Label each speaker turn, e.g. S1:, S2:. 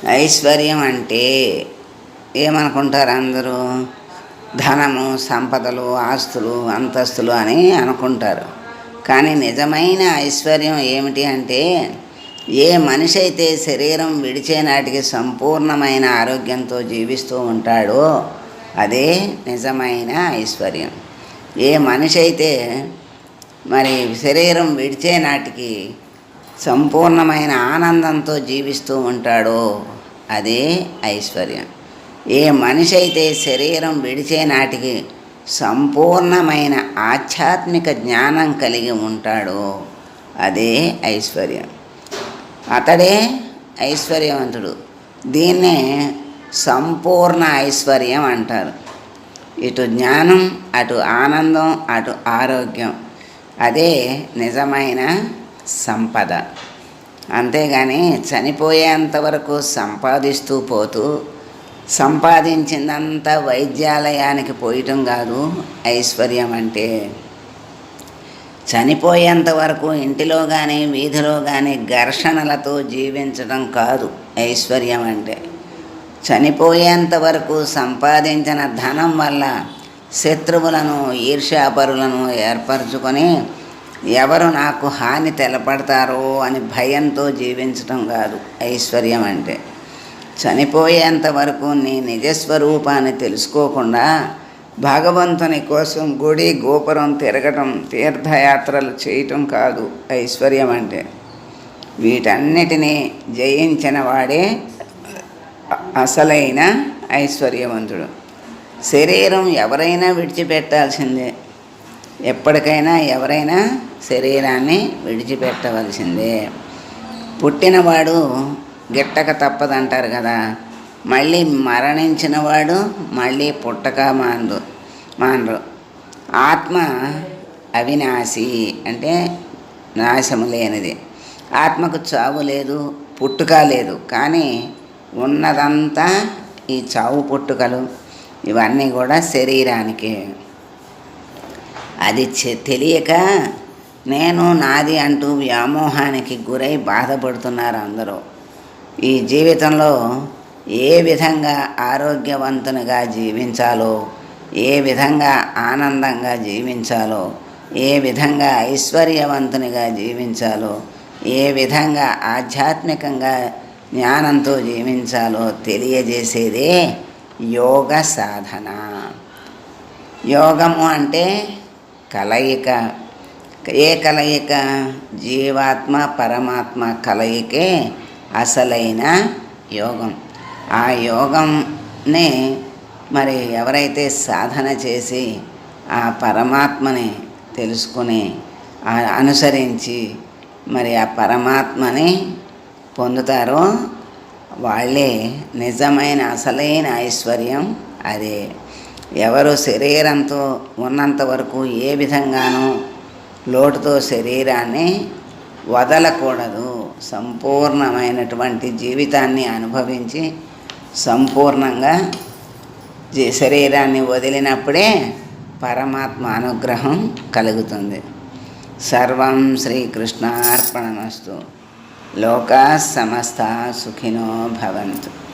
S1: ఐశ్వర్యం అంటే ఏమనుకుంటారు అందరూ? ధనము, సంపదలు, ఆస్తులు, అంతస్తులు అని అనుకుంటారు. కానీ నిజమైన ఐశ్వర్యం ఏమిటి అంటే, ఏ మనిషి అయితే శరీరం విడిచే నాటికి సంపూర్ణమైన ఆరోగ్యంతో జీవిస్తూ ఉంటాడో అదే నిజమైన ఐశ్వర్యం. ఏ మనిషి అయితే మరి శరీరం విడిచే నాటికి సంపూర్ణమైన ఆనందంతో జీవిస్తూ ఉంటాడో అదే ఐశ్వర్యం. ఏ మనిషి అయితే శరీరం విడిచే నాటికి సంపూర్ణమైన ఆధ్యాత్మిక జ్ఞానం కలిగి ఉంటాడో అదే ఐశ్వర్యం. అతడే ఐశ్వర్యవంతుడు. దీన్నే సంపూర్ణ ఐశ్వర్యం అంటారు. ఇటు జ్ఞానం, అటు ఆనందం, అటు ఆరోగ్యం, అదే నిజమైన సంపద. అంతేగాని చనిపోయేంత వరకు సంపాదిస్తూ పోతూ సంపాదించిందంతా వైద్యాలయానికి పోయటం కాదు ఐశ్వర్యం అంటే. చనిపోయేంత వరకు ఇంటిలో కానీ వీధిలో కానీ ఘర్షణలతో జీవించడం కాదు ఐశ్వర్యం అంటే. చనిపోయేంత వరకు సంపాదించిన ధనం వల్ల శత్రువులను, ఈర్ష్యాపరులను ఏర్పరచుకొని ఎవరు నాకు హాని తెలపడతారో అని భయంతో జీవించటం కాదు ఐశ్వర్యం అంటే. చనిపోయేంత వరకు నీ నిజస్వరూపాన్ని తెలుసుకోకుండా భగవంతుని కోసం గుడి గోపురం తిరగటం, తీర్థయాత్రలు చేయటం కాదు ఐశ్వర్యం అంటే. వీటన్నిటినీ జయించిన వాడే అసలైన ఐశ్వర్యవంతుడు. శరీరం ఎవరైనా విడిచిపెట్టాల్సిందే. ఎప్పటికైనా ఎవరైనా శరీరాన్ని విడిచిపెట్టవలసిందే. పుట్టినవాడు గిట్టక తప్పదంటారు కదా. మళ్ళీ మరణించినవాడు మళ్ళీ పుట్టక మానరు. ఆత్మ అవినాశి అంటే నాశము లేనిది. ఆత్మకు చావు లేదు, పుట్టుక లేదు. కానీ ఉన్నదంతా ఈ చావు పుట్టుకలు ఇవన్నీ కూడా శరీరానికి. అది తెలియక నేను నాది అంటూ వ్యామోహానికి గురై బాధపడుతున్నారు అందరూ. ఈ జీవితంలో ఏ విధంగా ఆరోగ్యవంతునిగా జీవించాలో, ఏ విధంగా ఆనందంగా జీవించాలో, ఏ విధంగా ఐశ్వర్యవంతునిగా జీవించాలో, ఏ విధంగా ఆధ్యాత్మికంగా జ్ఞానంతో జీవించాలో తెలియజేసేదే యోగ సాధన. యోగము అంటే కలయిక. ఏ కలయిక? జీవాత్మ పరమాత్మ కలయికే అసలైన యోగం. ఆ యోగంని మరి ఎవరైతే సాధన చేసి ఆ పరమాత్మని తెలుసుకుని అనుసరించి మరి ఆ పరమాత్మని పొందుతారో వాళ్ళే నిజమైన అసలైన ఐశ్వర్యం అదే. ఎవరు శరీరంతో ఉన్నంత వరకు ఏ విధంగానూ లోటుతో శరీరాన్ని వదలకూడదు. సంపూర్ణమైనటువంటి జీవితాన్ని అనుభవించి సంపూర్ణంగా శరీరాన్ని వదిలినప్పుడే పరమాత్మ అనుగ్రహం కలుగుతుంది. సర్వం శ్రీకృష్ణార్పణమస్తు. లోకా సమస్తా సుఖినో భవంతు.